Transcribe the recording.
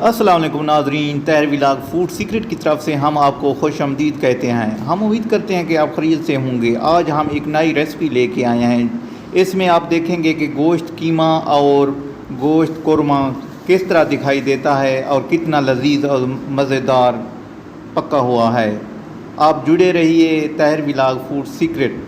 अस्सलाम वालेकुम नाज़रीन, तहर व्लॉग फूड सीक्रेट की तरफ से हम आपको खुश आमदीद कहते हैं। हम उम्मीद करते हैं कि आप खरीद से होंगे। आज हम एक नई रेसिपी लेके आए हैं। इसमें आप देखेंगे कि गोश्त कीमा और गोश्त कोरमा किस तरह दिखाई देता है और कितना लजीज और मज़ेदार पका हुआ है। आप जुड़े रहिए तहर व्लॉग फूड सीक्रेट।